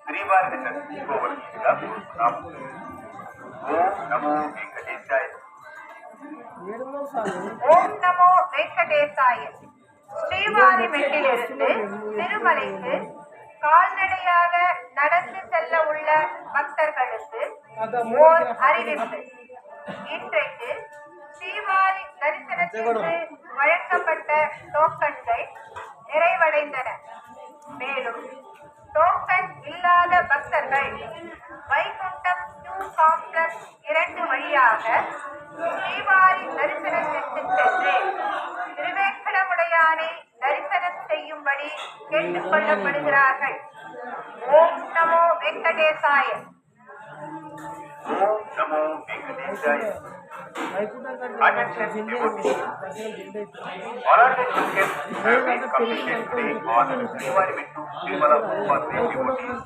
श्रीवारी नमो वेंकटेशाय। ஓம் நமோ வெங்கடேசாய. ஸ்ரீவாரி மெட்டிலிருந்து திருமலைக்கு கால்நடையாக நடந்து செல்ல உள்ள பக்தர்களுக்கு ஓர் அறிவிப்பு. இன்றைக்கு ஸ்ரீவாரி தரிசனத்திற்கு வழங்கப்பட்ட டோக்கன்கள் நிறைவடைந்தன. மேலும் டோக்கன் இல்லாத பக்தர்கள் வைகுண்டம் 2 காம்ப்ளக்ஸ் 2 வழியாக ஸ்ரீவாரி தரிசனத்திற்கு சென்று திருவேங்கடமுடையானை தரிசனம் செய்யும்படி கேட்டுக் கொள்ளப்படுகிறார்கள். ஓம் நமோ வெங்கடேசாய. ओम नमो वेंकटेशाय। Attention devotees, all attention guests have been commissioned today on Srivari Mettu Tirumala for devotees.